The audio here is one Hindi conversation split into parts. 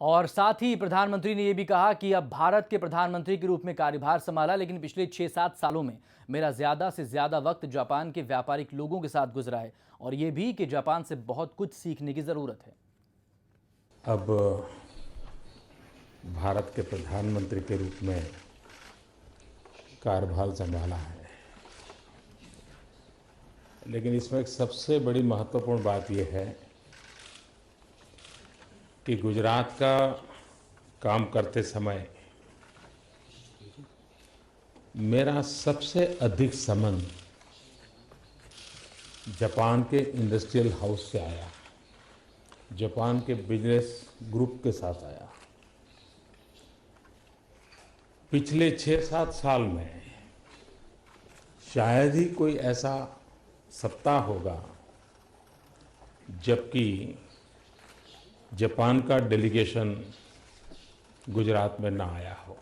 और साथ ही प्रधानमंत्री ने यह भी कहा कि अब भारत के प्रधानमंत्री के रूप में कार्यभार संभाला, लेकिन पिछले 6-7 सालों में मेरा ज्यादा से ज्यादा वक्त जापान के व्यापारिक लोगों के साथ गुजरा है और यह भी कि जापान से बहुत कुछ सीखने की जरूरत है। अब भारत के प्रधानमंत्री के रूप में कार्यभार संभाला है, लेकिन इसमें एक सबसे बड़ी महत्वपूर्ण बात यह है कि गुजरात का काम करते समय मेरा सबसे अधिक संबंध जापान के इंडस्ट्रियल हाउस से आया, जापान के बिजनेस ग्रुप के साथ आया। पिछले 6-7 साल में शायद ही कोई ऐसा सप्ताह होगा जबकि जापान का डेलीगेशन गुजरात में ना आया हो।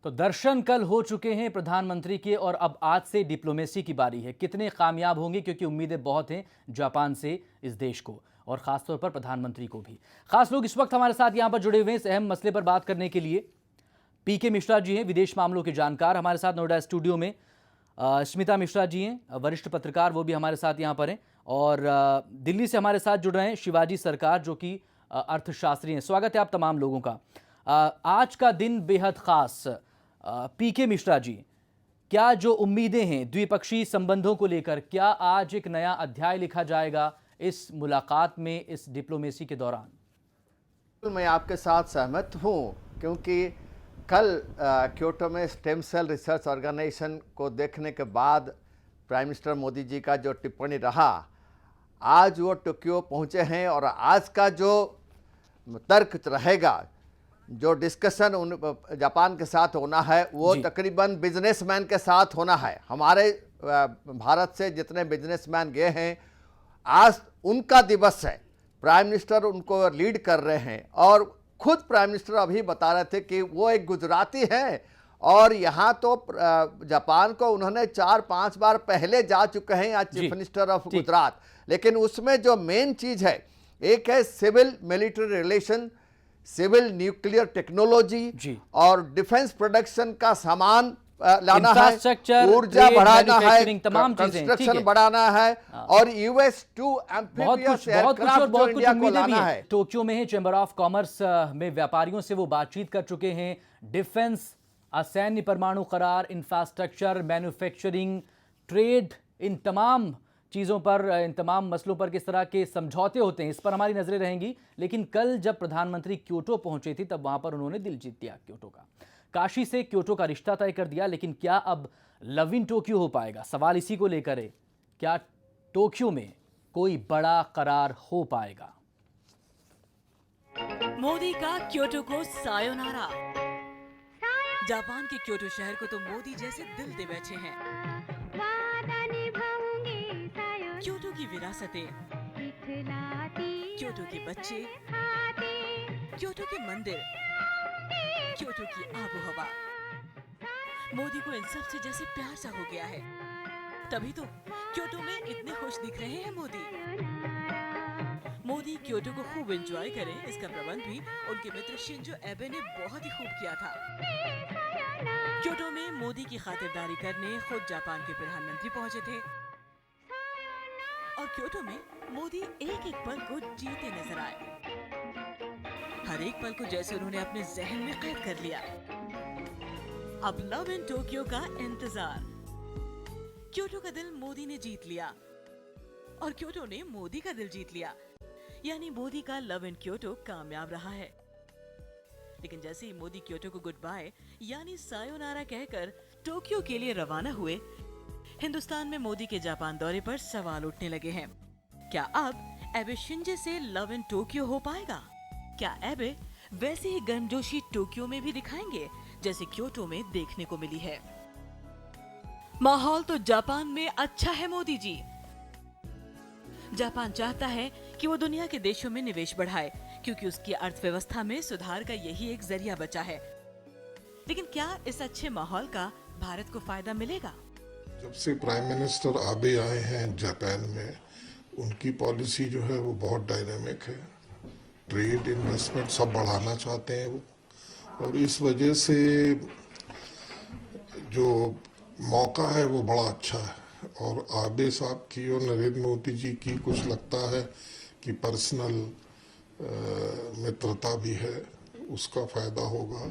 तो दर्शन कल हो चुके हैं प्रधानमंत्री के और अब आज से डिप्लोमेसी की बारी है। कितने कामयाब होंगे, क्योंकि उम्मीदें बहुत हैं जापान से इस देश को और खासतौर पर प्रधानमंत्री को भी। खास लोग इस वक्त हमारे साथ यहां पर जुड़े हुए हैं इस अहम मसले पर बात करने के लिए। पीके मिश्रा जी हैं, विदेश मामलों के जानकार, हमारे साथ नोएडा स्टूडियो में। स्मिता मिश्रा जी हैं, वरिष्ठ पत्रकार, वो भी हमारे साथ यहाँ पर हैं। और दिल्ली से हमारे साथ जुड़ रहे हैं शिवाजी सरकार, जो कि अर्थशास्त्री हैं। स्वागत है आप तमाम लोगों का। आज का दिन बेहद खास। पीके मिश्रा जी, क्या जो उम्मीदें हैं द्विपक्षीय संबंधों को लेकर, क्या आज एक नया अध्याय लिखा जाएगा इस मुलाकात में, इस डिप्लोमेसी के दौरान? मैं आपके साथ सहमत हूँ, क्योंकि कल क्योटो में स्टेम सेल रिसर्च ऑर्गेनाइजेशन को देखने के बाद प्राइम मिनिस्टर मोदी जी का जो टिप्पणी रहा, आज वो टोक्यो पहुँचे हैं और आज का जो तर्क रहेगा, जो डिस्कशन उन जापान के साथ होना है, वो तकरीबन बिजनेसमैन के साथ होना है। हमारे भारत से जितने बिजनेसमैन गए हैं, आज उनका दिवस है। प्राइम मिनिस्टर उनको लीड कर रहे हैं और खुद प्राइम मिनिस्टर अभी बता रहे थे कि वो एक गुजराती हैं और यहाँ तो जापान को उन्होंने 4-5 बार पहले जा चुके हैं आज चीफ मिनिस्टर ऑफ गुजरात। लेकिन उसमें जो मेन चीज है, एक है civil military relation, civil nuclear technology और डिफेंस प्रोडक्शन का सामान लाना है, ऊर्जा बढ़ाना है, तमाम कंस्ट्रक्शन बढ़ाना है और यूएस टू एम्फीबियस एयरक्राफ्ट जो इंडिया को लाना है। टोक्यो में है, चैम्बर ऑफ कॉमर्स में व्यापारियों से वो बातचीत कर चुके हैं। डिफेंस, असैन्य परमाणु करार, इंफ्रास्ट्रक्चर, मैन्युफैक्चरिंग, ट्रेड, इन तमाम चीज़ों पर, इन तमाम मसलों पर किस तरह के समझौते होते हैं, इस पर हमारी नजरें रहेंगी। लेकिन कल जब प्रधानमंत्री क्योटो पहुंचे थे, तब वहां पर उन्होंने दिल जीत लिया क्योटो का। काशी से क्योटो का रिश्ता तय कर दिया। लेकिन क्या अब लव इन टोक्यो हो पाएगा? सवाल इसी को लेकर है, क्या टोक्यो में कोई बड़ा करार हो पाएगा? मोदी का क्योटो को सायोनारा। जापान के क्योटो शहर को तो मोदी जैसे दिल दे बैठे हैं। क्योटो की विरासतें, क्योटो के बच्चे, क्योटो के मंदिर, क्योटो की आबो हवा, मोदी को इन सब से जैसे प्यार सा हो गया है। तभी तो क्योटो में इतने खुश दिख रहे हैं मोदी क्योटो को खूब एंजॉय करें, इसका प्रबंध भी उनके मित्र शिंजो एबे ने बहुत ही खूब किया था। क्योटो में मोदी की खातिरदारी करने खुद जापान के प्रधानमंत्री पहुंचे थे और क्योटो में मोदी एक एक पल को जीते नजर आए। हर एक पल को जैसे उन्होंने अपने जहन में कैद कर लिया। अब लव इन टोक्यो का इंतजार। क्योटो का दिल मोदी ने जीत लिया और क्योटो ने मोदी का दिल जीत लिया, यानी मोदी का लव इन क्योटो कामयाब रहा है। लेकिन जैसे ही मोदी क्योटो को गुड बाय यानी सायोनारा कहकर टोक्यो के लिए रवाना हुए, हिंदुस्तान में मोदी के जापान दौरे पर सवाल उठने लगे हैं। क्या अब एबे शिंजे से लव इन टोक्यो हो पाएगा? क्या एबे वैसे ही गर्मजोशी टोक्यो में भी दिखाएंगे जैसे क्योटो में देखने को मिली है? माहौल तो जापान में अच्छा है मोदी जी। जापान चाहता है कि वो दुनिया के देशों में निवेश बढ़ाए, क्योंकि उसकी अर्थव्यवस्था में सुधार का यही एक जरिया बचा है। लेकिन क्या इस अच्छे माहौल का भारत को फायदा मिलेगा? जब से प्राइम मिनिस्टर आबे आए हैं जापान में, उनकी पॉलिसी जो है वो बहुत डायनामिक है। ट्रेड इन्वेस्टमेंट सब बढ़ाना चाहते हैं वो, और इस वजह से जो मौका है वो बड़ा अच्छा है। और आबे साहब की और नरेंद्र मोदी जी की कुछ लगता है कि पर्सनल मित्रता भी है, उसका फायदा होगा।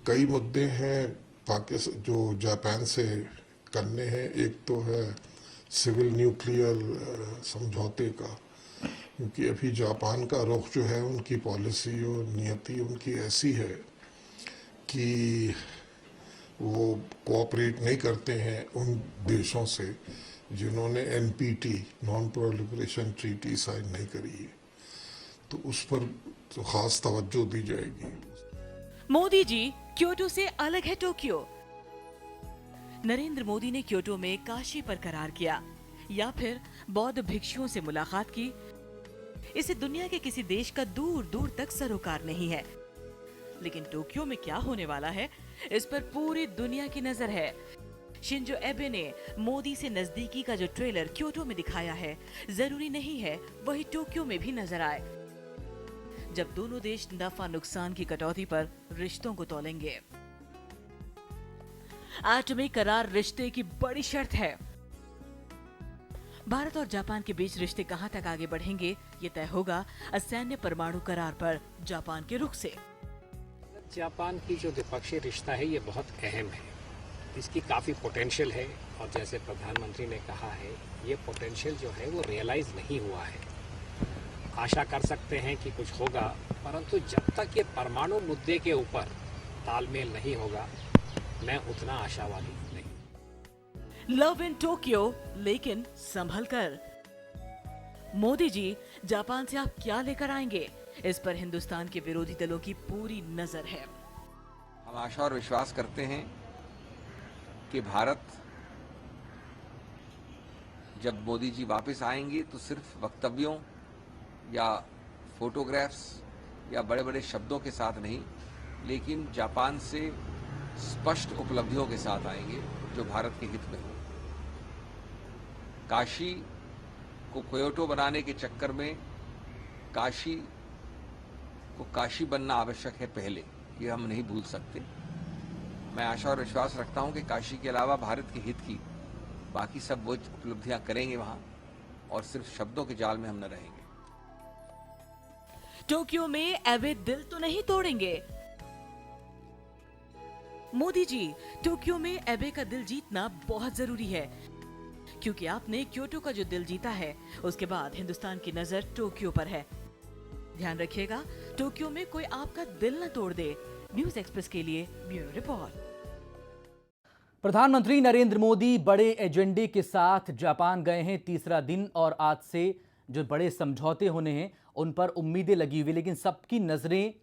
कई मुद्दे हैं पाकिस्तान जो जापान से करने हैं। एक तो है सिविल न्यूक्लियर समझौते का, क्योंकि अभी जापान का रुख जो है, उनकी पॉलिसी और नीयति उनकी ऐसी है कि वो कोऑपरेट नहीं करते हैं उन देशों से जिन्होंने NPT non proliferation treaty sign नहीं करी है, तो उस पर तो खास तवज्जो दी जाएगी। मोदी जी, क्योटो से अलग है टोक्यो। नरेंद्र मोदी ने क्योटो में काशी पर करार किया या फिर बौद्ध भिक्षुओं से मुलाकात की। इसे दुनिया के किसी देश का दूर दूर तक सरोकार नहीं है, लेकिन टोक्यो में क्या होने वाला है, इस पर पूरी दुनिया की नजर है। शिंजो एबे ने मोदी से नजदीकी का जो ट्रेलर क्योटो में दिखाया है, जरूरी नहीं है वही टोक्यो में भी नजर आए, जब दोनों देश नफा नुकसान की कटौती पर रिश्तों को तोलेंगे। एटमी करार रिश्ते की बड़ी शर्त है। भारत और जापान के बीच रिश्ते कहां तक आगे बढ़ेंगे, ये तय होगा असैन्य परमाणु करार पर जापान के रुख से। जापान की जो द्विपक्षीय रिश्ता है ये बहुत अहम है, इसकी काफ़ी पोटेंशियल है, और जैसे प्रधानमंत्री ने कहा है ये पोटेंशियल जो है वो रियलाइज नहीं हुआ है। आशा कर सकते हैं कि कुछ होगा, परंतु जब तक ये परमाणु मुद्दे के ऊपर तालमेल नहीं होगा, मैं उतना आशावादी नहीं। लव इन टोक्यो, लेकिन संभल कर। मोदी जी, जापान से आप क्या लेकर आएंगे, इस पर हिंदुस्तान के विरोधी दलों की पूरी नजर है। हम आशा और विश्वास करते हैं कि भारत जब मोदी जी वापस आएंगे तो सिर्फ वक्तव्यों या फोटोग्राफ्स या बड़े बड़े शब्दों के साथ नहीं, लेकिन जापान से स्पष्ट उपलब्धियों के साथ आएंगे जो भारत के हित में हो। काशी को क्योटो बनाने के चक्कर में काशी को काशी बनना आवश्यक है पहले, ये हम नहीं भूल सकते। मैं आशा और विश्वास रखता हूं कि काशी के अलावा भारत के हित की बाकी सब वो उपलब्धियां करेंगे वहां, और सिर्फ शब्दों के जाल में हम न रहेंगे। टोक्यो में एबे दिल तो नहीं तोड़ेंगे। मोदी जी, टोक्यो में एबे का दिल जीतना बहुत जरूरी है, क्योंकि आपने क्योटो का जो दिल जीता है, उसके बाद हिंदुस्तान की नजर टोक्यो पर है। ध्यान रखिएगा, टोक्यो में कोई आपका दिल न तोड़ दे। न्यूज एक्सप्रेस के लिए ब्यूरो रिपोर्ट। प्रधानमंत्री नरेंद्र मोदी बड़े एजेंडे के साथ जापान गए हैं। तीसरा दिन और आज से जो बड़े समझौते होने हैं उन पर उम्मीदें लगी हुई, लेकिन सबकी नजरें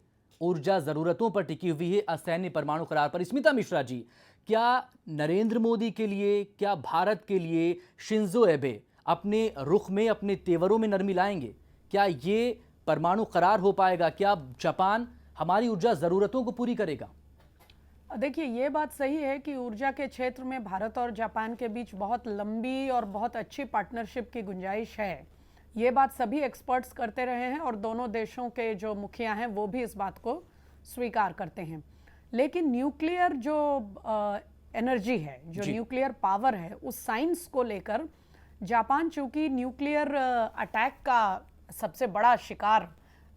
ऊर्जा जरूरतों पर टिकी हुई है, असैन्य परमाणु करार पर। स्मिता मिश्रा जी, क्या नरेंद्र मोदी के लिए, क्या भारत के लिए शिंजो एबे अपने रुख में, अपने तेवरों में नरमी लाएंगे? क्या ये परमाणु करार हो पाएगा? क्या जापान हमारी ऊर्जा जरूरतों को पूरी करेगा? देखिए, ये बात सही है कि ऊर्जा के क्षेत्र में भारत और जापान के बीच बहुत लंबी और बहुत अच्छी पार्टनरशिप की गुंजाइश है। ये बात सभी एक्सपर्ट्स करते रहे हैं और दोनों देशों के जो मुखिया हैं वो भी इस बात को स्वीकार करते हैं। लेकिन न्यूक्लियर जो एनर्जी है, जो न्यूक्लियर पावर है, उस साइंस को लेकर जापान चूंकि न्यूक्लियर अटैक का सबसे बड़ा शिकार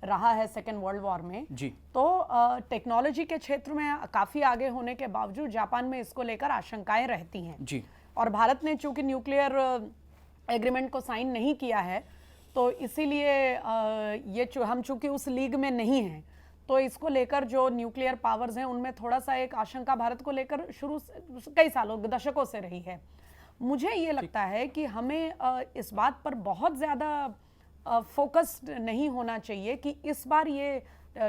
रहा है सेकेंड वर्ल्ड वॉर में जी, तो टेक्नोलॉजी के क्षेत्र में काफ़ी आगे होने के बावजूद जापान में इसको लेकर आशंकाएं रहती हैं जी। और भारत ने चूंकि न्यूक्लियर एग्रीमेंट को साइन नहीं किया है, तो इसीलिए ये हम चूंकि उस लीग में नहीं हैं, तो इसको लेकर जो न्यूक्लियर पावर्स हैं उनमें थोड़ा सा एक आशंका भारत को लेकर शुरू से कई सालों, दशकों से रही है। मुझे ये लगता है कि हमें इस बात पर बहुत ज़्यादा फोकस्ड नहीं होना चाहिए कि इस बार ये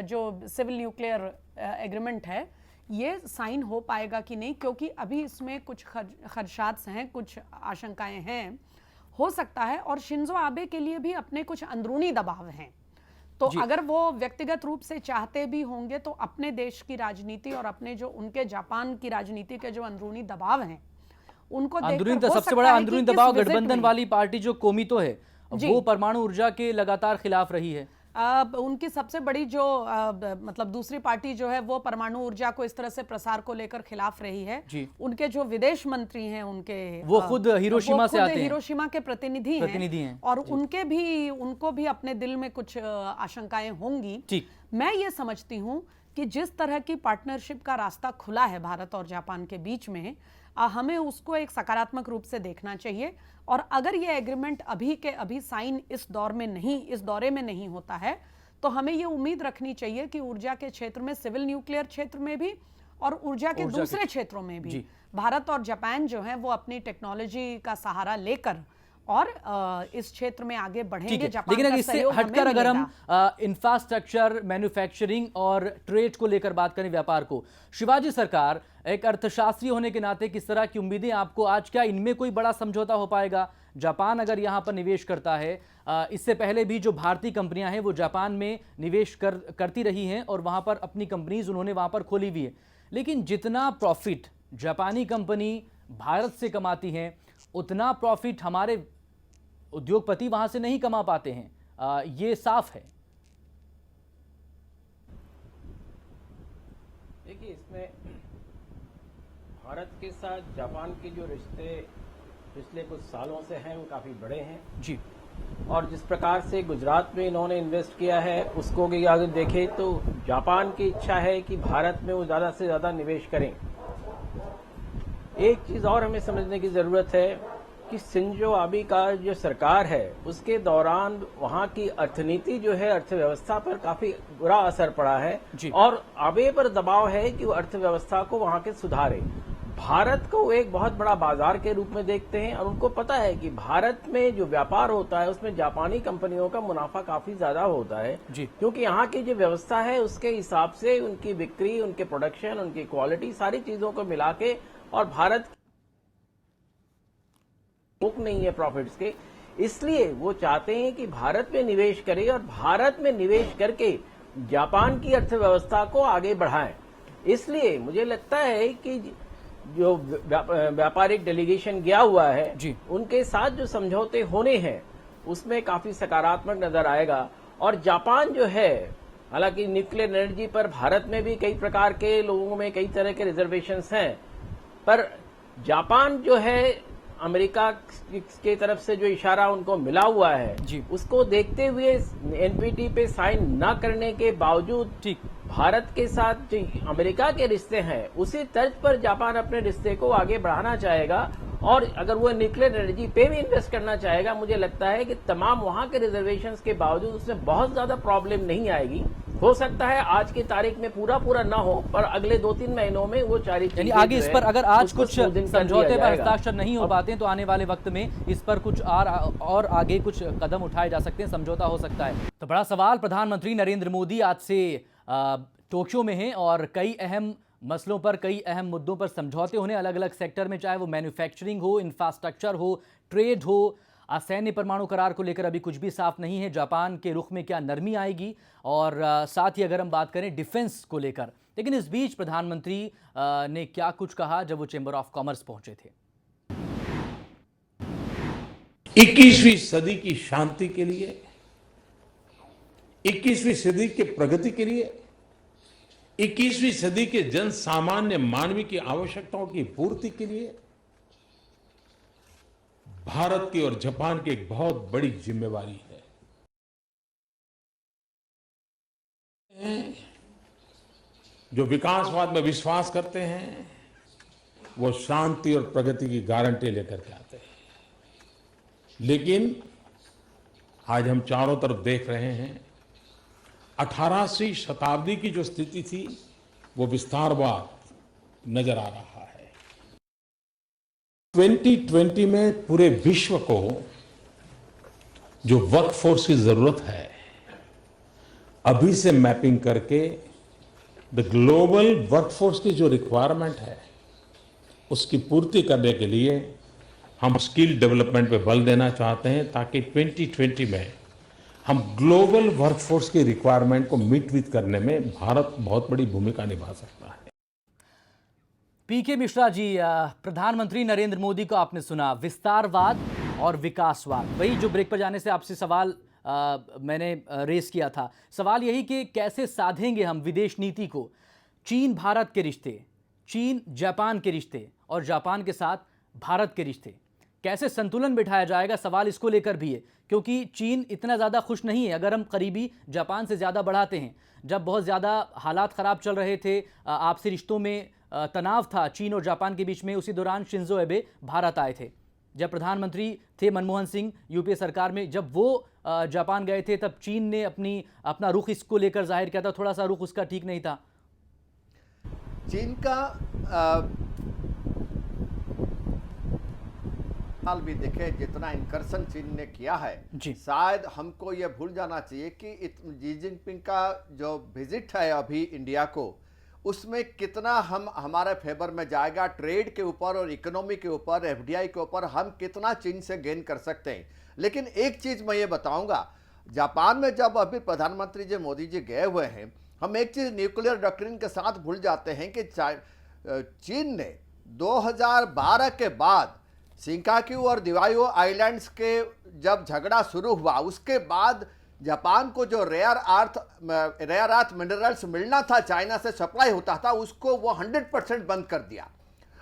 जो सिविल न्यूक्लियर एग्रीमेंट है ये साइन हो पाएगा कि नहीं, क्योंकि अभी इसमें कुछ खदशात हैं, कुछ आशंकाएं हैं। हो सकता है, और शिंजो आबे के लिए भी अपने कुछ अंदरूनी दबाव हैं, तो अगर वो व्यक्तिगत रूप से चाहते भी होंगे तो अपने देश की राजनीति और अपने जो उनके जापान की राजनीति के जो अंदरूनी दबाव हैं उनको देखकर सबसे बड़ा अंदरूनी दबाव गठबंधन वाली पार्टी जो कोमितो है वो परमाणु ऊर्जा के लगातार खिलाफ रही है। उनकी सबसे बड़ी जो मतलब दूसरी पार्टी जो है वो परमाणु ऊर्जा को इस तरह से प्रसार को लेकर खिलाफ रही है जी। उनके जो विदेश मंत्री हैं उनके वो खुद हिरोशिमा से आते हैं, हिरोशिमा के प्रतिनिधि हैं और उनको भी अपने दिल में कुछ आशंकाएं होंगी। ठीक। मैं ये समझती हूं कि जिस तरह की पार्टनरशिप का रास्ता खुला है भारत और जापान के बीच में, हमें उसको एक सकारात्मक रूप से देखना चाहिए। और अगर ये एग्रीमेंट अभी के अभी साइन इस दौरे में नहीं होता है तो हमें ये उम्मीद रखनी चाहिए कि ऊर्जा के क्षेत्र में, सिविल न्यूक्लियर क्षेत्र में भी और ऊर्जा के दूसरे क्षेत्रों में भी भारत और जापान जो है वो अपनी टेक्नोलॉजी का सहारा लेकर और इस क्षेत्र में आगे बढ़ेंगे। जापान लेकिन का इससे सहयोग हटकर हमें अगर हम मिलेगा। इंफ्रास्ट्रक्चर, मैन्युफैक्चरिंग और ट्रेड को लेकर बात करें, व्यापार को, शिवाजी सरकार एक अर्थशास्त्री होने के नाते किस तरह की उम्मीदें आपको आज, क्या इनमें कोई बड़ा समझौता हो पाएगा? जापान अगर यहाँ पर निवेश करता है, इससे पहले भी जो भारतीय कंपनियां हैं वो जापान में निवेश करती रही हैं और वहाँ पर अपनी कंपनीज उन्होंने वहाँ पर खोली हुई है, लेकिन जितना प्रॉफिट जापानी कंपनी भारत से कमाती हैं उतना प्रॉफिट हमारे उद्योगपति वहां से नहीं कमा पाते हैं, ये साफ है। देखिए, इसमें भारत के साथ जापान के जो रिश्ते पिछले कुछ सालों से हैं वो काफी बड़े हैं जी। और जिस प्रकार से गुजरात में इन्होंने इन्वेस्ट किया है उसको अगर देखें तो जापान की इच्छा है कि भारत में वो ज्यादा से ज्यादा निवेश करें। एक चीज और हमें समझने की जरूरत है कि शिंजो आबे का जो सरकार है उसके दौरान वहां की अर्थनीति जो है, अर्थव्यवस्था पर काफी बुरा असर पड़ा है और आबे पर दबाव है कि वो अर्थव्यवस्था को वहां के सुधारे। भारत को एक बहुत बड़ा बाजार के रूप में देखते हैं और उनको पता है कि भारत में जो व्यापार होता है उसमें जापानी कंपनियों का मुनाफा काफी ज्यादा होता है क्योंकि यहाँ की जो व्यवस्था है उसके हिसाब से उनकी बिक्री, उनके प्रोडक्शन, उनकी क्वालिटी, सारी चीजों को मिला के, और भारत बुक नहीं है प्रॉफिट्स के, इसलिए वो चाहते हैं कि भारत में निवेश करें और भारत में निवेश करके जापान की अर्थव्यवस्था को आगे बढ़ाएं। इसलिए मुझे लगता है कि जो व्यापारिक डेलीगेशन गया हुआ है उनके साथ जो समझौते होने हैं उसमें काफी सकारात्मक नजर आएगा। और जापान जो है, हालांकि न्यूक्लियर एनर्जी पर भारत में भी कई प्रकार के लोगों में कई तरह के रिजर्वेशंस हैं, पर जापान जो है अमेरिका के तरफ से जो इशारा उनको मिला हुआ है उसको देखते हुए एनपीटी पे साइन न करने के बावजूद भारत के साथ जो अमेरिका के रिश्ते हैं उसी तर्ज पर जापान अपने रिश्ते को आगे बढ़ाना चाहेगा और अगर वो न्यूक्लियर एनर्जी पे भी इन्वेस्ट करना चाहेगा, मुझे लगता है कि तमाम वहां के रिजर्वेशंस के बावजूद उसमें बहुत ज्यादा प्रॉब्लम नहीं आएगी। हो सकता है आज की तारीख में पूरा ना हो, पर अगले 2-3 महीनों में वो यानी आगे इस पर अगर आज कुछ समझौते पर हस्ताक्षर नहीं हो पाते तो आने वाले वक्त में इस पर कुछ और आगे कुछ कदम उठाए जा सकते हैं, समझौता हो सकता है। तो बड़ा सवाल, प्रधानमंत्री नरेंद्र मोदी आज से टोक्यो में हैं और कई अहम मसलों पर, कई अहम मुद्दों पर समझौते होने अलग अलग सेक्टर में, चाहे वो मैन्युफैक्चरिंग हो, इंफ्रास्ट्रक्चर हो, ट्रेड हो। सैन्य परमाणु करार को लेकर अभी कुछ भी साफ नहीं है, जापान के रुख में क्या नरमी आएगी, और साथ ही अगर हम बात करें डिफेंस को लेकर। लेकिन इस बीच प्रधानमंत्री ने क्या कुछ कहा जब वो चेंबर ऑफ कॉमर्स पहुंचे थे। 21वीं सदी की शांति के लिए, 21वीं सदी के प्रगति के लिए, 21वीं सदी के जन सामान्य मानवी की आवश्यकताओं की पूर्ति के लिए भारत की और जापान की एक बहुत बड़ी जिम्मेवारी है। जो विकासवाद में विश्वास करते हैं वो शांति और प्रगति की गारंटी लेकर के आते हैं, लेकिन आज हम चारों तरफ देख रहे हैं 18वीं शताब्दी की जो स्थिति थी वो विस्तारवाद नजर आ रहा है। 2020 में पूरे विश्व को जो वर्कफोर्स की जरूरत है, अभी से मैपिंग करके द ग्लोबल वर्कफोर्स की जो रिक्वायरमेंट है उसकी पूर्ति करने के लिए हम स्किल डेवलपमेंट पे बल देना चाहते हैं, ताकि 2020 में हम ग्लोबल वर्कफोर्स की रिक्वायरमेंट को मीट विद करने में भारत बहुत बड़ी भूमिका निभा सकता है। पीके मिश्रा जी, प्रधानमंत्री नरेंद्र मोदी को आपने सुना, विस्तारवाद और विकासवाद, वही जो ब्रेक पर जाने से आपसे सवाल मैंने रेस किया था। सवाल यही कि कैसे साधेंगे हम विदेश नीति को, चीन भारत के रिश्ते, चीन जापान के रिश्ते और जापान के साथ भारत के रिश्ते, कैसे संतुलन बिठाया जाएगा, सवाल इसको लेकर भी है। क्योंकि चीन इतना ज़्यादा खुश नहीं है अगर हम करीबी जापान से ज़्यादा बढ़ाते हैं। जब बहुत ज़्यादा हालात ख़राब चल रहे थे, आपसी रिश्तों में तनाव था चीन और जापान के बीच में, उसी दौरान शिंजो एबे भारत आए थे। जब प्रधानमंत्री थे मनमोहन सिंह यूपीए सरकार में, जब वो जापान गए थे तब चीन ने अपना रुख इसको लेकर जाहिर किया था। थोड़ा सा रुख उसका ठीक नहीं था। चीन का हाल भी देखे, जितना इनकर्शन चीन ने किया है, शायद हमको ये भूल जाना चाहिए कि शी जिनपिंग का जो विजिट है अभी इंडिया को, उसमें कितना हमारे फेवर में जाएगा, ट्रेड के ऊपर और इकोनॉमी के ऊपर, एफडीआई के ऊपर हम कितना चीन से गेन कर सकते हैं। लेकिन एक चीज मैं ये बताऊंगा, जापान में जब अभी प्रधानमंत्री जी मोदी जी गए हुए हैं, हम एक चीज न्यूक्लियर डॉक्ट्रिन के साथ भूल जाते हैं कि चीन ने 2012 के बाद शिंकाक्यू और दिवायो आइलैंड्स के जब झगड़ा शुरू हुआ, उसके बाद जापान को जो रेयर अर्थ मिनरल्स मिलना था, चाइना से सप्लाई होता था, उसको वो 100% बंद कर दिया।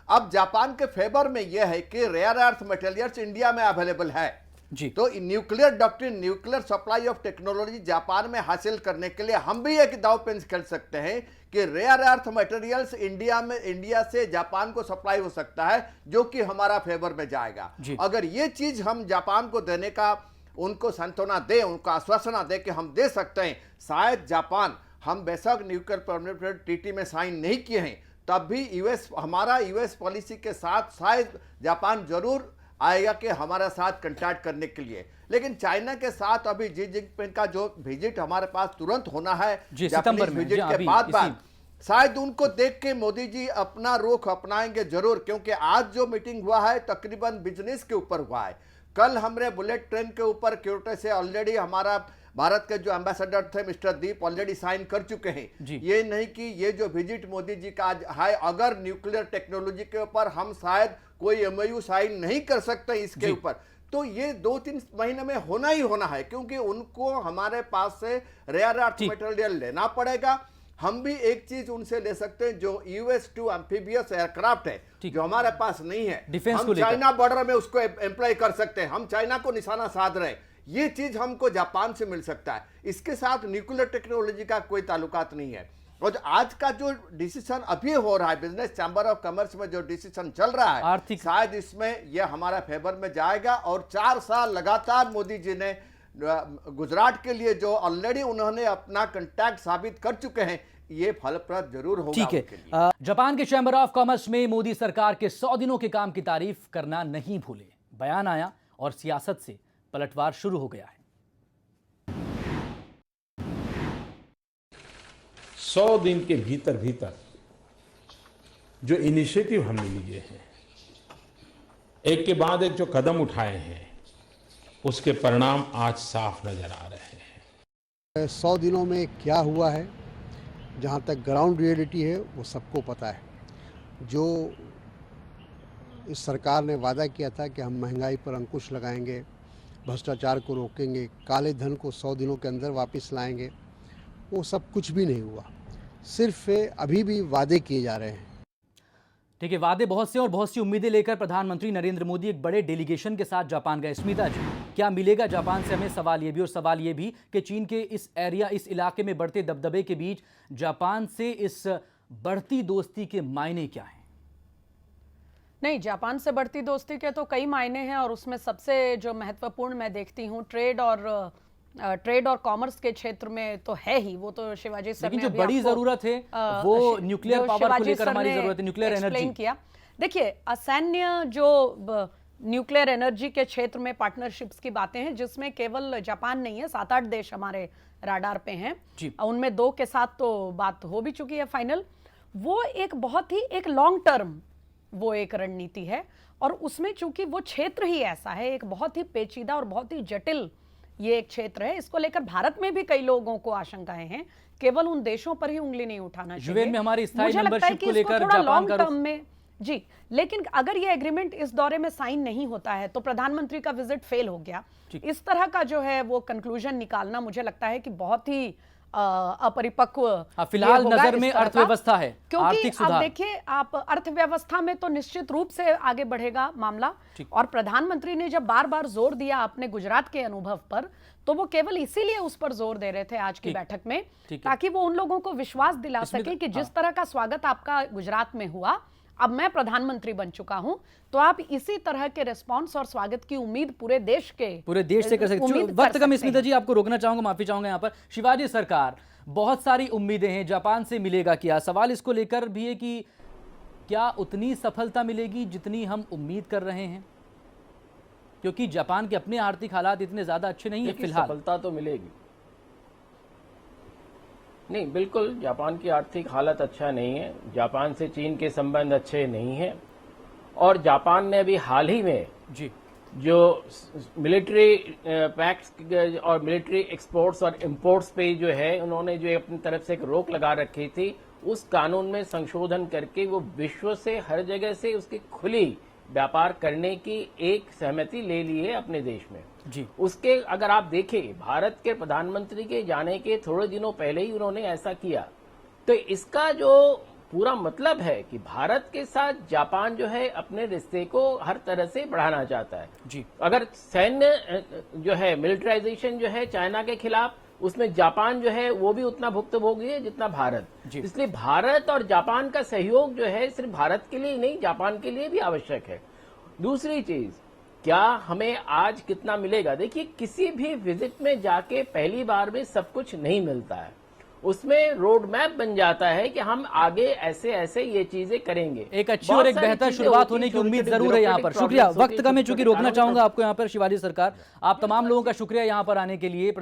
अब जापान के फेवर में यह है कि रेयर अर्थ मटेरियल्स इंडिया में अवेलेबल है जी। तो nuclear doctrine, nuclear supply of technology Japan में हासिल करने के लिए हम भी एक दाव पेंच कर सकते हैं कि रेयर अर्थ मटेरियल्स इंडिया से जापान को सप्लाई हो सकता है, जो कि हमारा फेवर में जाएगा। अगर ये चीज हम जापान को देने का उनको सांत्वना दे, उनको आश्वासना दे कि हम दे सकते हैं, शायद जापान, हम बेशक न्यूक्लियर परमानेंट ट्रीटी में साइन नहीं किए हैं, तब भी हमारा यूएस पॉलिसी के साथ शायद जापान जरूर आएगा कि हमारे साथ कंटैक्ट करने के लिए। लेकिन चाइना के साथ अभी शी जिनपिंग का जो विजिट हमारे पास तुरंत होना है, जापानीज विजिट के बाद शायद उनको देख के मोदी जी अपना रुख अपनाएंगे जरूर, क्योंकि आज जो मीटिंग हुआ है तकरीबन बिजनेस के ऊपर हुआ है। कल हमने बुलेट ट्रेन के ऊपर क्योटो से ऑलरेडी हमारा भारत के जो एम्बेसडर थे मिस्टर दीप ऑलरेडी साइन कर चुके हैं। ये नहीं कि ये जो विजिट मोदी जी का आज है, अगर न्यूक्लियर टेक्नोलॉजी के ऊपर हम शायद कोई एमओयू साइन नहीं कर सकते इसके ऊपर, तो ये 2-3 महीने में होना ही होना है, क्योंकि उनको हमारे पास से रेयर अर्थ मटेरियल लेना पड़ेगा। हम भी एक चीज उनसे ले सकते हैं जो US-2 एम्फीबियस एयरक्राफ्ट है, जो हमारे पास नहीं है, हम चाइना बॉर्डर में उसको एम्प्लॉय कर सकते हैं, हम चाइना को निशाना साध रहे हैं। ये चीज हमको जापान से मिल सकता है, इसके साथ न्यूक्लियर टेक्नोलॉजी का कोई ताल्लुकात नहीं है। और आज का जो डिसीजन अभी हो रहा है, बिजनेस चैम्बर ऑफ कॉमर्स में जो डिसीजन चल रहा है, शायद इसमें यह हमारा फेवर में जाएगा। और 4 साल लगातार मोदी जी ने गुजरात के लिए जो ऑलरेडी उन्होंने अपना कंटैक्ट साबित कर चुके हैं, ये फलप्रद जरूर होगा। ठीक है, जापान के चैम्बर ऑफ कॉमर्स में मोदी सरकार के 100 दिनों के काम की तारीफ करना नहीं भूले। बयान आया और सियासत से पलटवार शुरू हो गया है। 100 दिन के भीतर भीतर जो इनिशिएटिव हमने लिए हैं, एक के बाद एक जो कदम उठाए हैं, उसके परिणाम आज साफ नजर आ रहे हैं। 100 दिनों में क्या हुआ है, जहाँ तक ग्राउंड रियलिटी है वो सबको पता है। जो इस सरकार ने वादा किया था कि हम महंगाई पर अंकुश लगाएंगे, भ्रष्टाचार को रोकेंगे, काले धन को 100 दिनों के अंदर वापस लाएंगे, वो सब कुछ भी नहीं हुआ। सिर्फ अभी भी वादे किए जा रहे हैं। ठीक है, वादे बहुत से और बहुत सी उम्मीदें लेकर प्रधानमंत्री नरेंद्र मोदी एक बड़े डेलीगेशन के साथ जापान गए। स्मिता जी, क्या मिलेगा जापान से हमें? सवाल ये भी और सवाल ये भी कि चीन के इस इलाके में बढ़ते दबदबे के बीच जापान से इस बढ़ती दोस्ती के मायने क्या हैं? नहीं, जापान से बढ़ती दोस्ती के तो कई मायने हैं, और उसमें सबसे जो महत्वपूर्ण मैं देखती हूँ ट्रेड और कॉमर्स के क्षेत्र में तो है ही। वो तो शिवाजी सर ने जो बड़ी जरूरत है वो न्यूक्लियर पावर को लेकर हमारी जरूरत है, न्यूक्लियर एनर्जी किया। देखिए, असैन्य जो न्यूक्लियर एनर्जी के क्षेत्र में पार्टनरशिप्स की बातें हैं, जिसमें केवल जापान नहीं है, 7-8 देश हमारे राडार पे हैं, उनमें 2 के साथ तो बात हो भी चुकी है फाइनल। वो एक बहुत ही एक लॉन्ग टर्म वो एक रणनीति है, और उसमें चूंकि वो क्षेत्र ही ऐसा है, एक बहुत ही पेचीदा और बहुत ही जटिल ये एक क्षेत्र है, इसको लेकर भारत में भी कई लोगों को आशंकाएं हैं। केवल उन देशों पर ही उंगली नहीं उठाना चाहिए। में हमारी स्थायी मेंबरशिप को लेकर जापान का टर्म में जी, लेकिन अगर ये एग्रीमेंट इस दौरे में साइन नहीं होता है तो प्रधानमंत्री का विजिट फेल हो गया। इस तरह का जो है वो कंक्लूजन निकालना मुझे लगता है कि बहुत ही अपरिपक्व फिलहाल ये होगा नजर इस में तरह का। अर्थव्यवस्था है, क्योंकि आर्थिक आप सुधार। देखिए, आप अर्थव्यवस्था में तो निश्चित रूप से आगे बढ़ेगा मामला, और प्रधानमंत्री ने जब बार बार जोर दिया अपने गुजरात के अनुभव पर, तो वो केवल इसीलिए उस पर जोर दे रहे थे आज की बैठक में, ताकि वो उन लोगों को विश्वास दिला सके कि जिस तरह का स्वागत आपका गुजरात में हुआ, अब मैं प्रधानमंत्री बन चुका हूं, तो आप इसी तरह के रिस्पांस और स्वागत की उम्मीद पूरे देश से कर सकते हैं। वक्त कम, स्मिता जी आपको रोकना चाहूंगा, माफी चाहूंगा यहाँ पर। शिवाजी सरकार, बहुत सारी उम्मीदें हैं, जापान से मिलेगा क्या? सवाल इसको लेकर भी है कि क्या उतनी सफलता मिलेगी जितनी हम उम्मीद कर रहे हैं, क्योंकि जापान के अपने आर्थिक हालात इतने ज्यादा अच्छे नहीं है फिलहाल। सफलता तो मिलेगी नहीं, बिल्कुल जापान की आर्थिक हालत अच्छा नहीं है, जापान से चीन के संबंध अच्छे नहीं हैं, और जापान ने अभी हाल ही में जो मिलिट्री पैक्ट्स और मिलिट्री एक्सपोर्ट्स और इंपोर्ट्स पे जो है उन्होंने जो अपनी तरफ से एक रोक लगा रखी थी, उस कानून में संशोधन करके वो विश्व से हर जगह से उसकी खुली व्यापार करने की एक सहमति ले ली है अपने देश में। उसके अगर आप देखें, भारत के प्रधानमंत्री के जाने के थोड़े दिनों पहले ही उन्होंने ऐसा किया, तो इसका जो पूरा मतलब है कि भारत के साथ जापान जो है अपने रिश्ते को हर तरह से बढ़ाना चाहता है। अगर सैन्य जो है मिलिटराइजेशन जो है चाइना के खिलाफ, उसमें जापान जो है वो भी उतना भुक्तभोगी है जितना भारत। इसलिए भारत और जापान का सहयोग जो है सिर्फ भारत के लिए नहीं, जापान के लिए भी आवश्यक है। दूसरी चीज, क्या हमें आज कितना मिलेगा? देखिए, किसी भी विजिट में जाके पहली बार में सब कुछ नहीं मिलता है, उसमें रोड मैप बन जाता है कि हम आगे ऐसे ऐसे ये चीजें करेंगे। एक अच्छी और एक बेहतर शुरुआत होने की उम्मीद जरूर है यहाँ पर। शुक्रिया, वक्त का मैं चूंकि रोकना चाहूंगा आपको यहाँ पर। शिवाजी सरकार, आप तमाम लोगों का शुक्रिया यहाँ पर आने के लिए।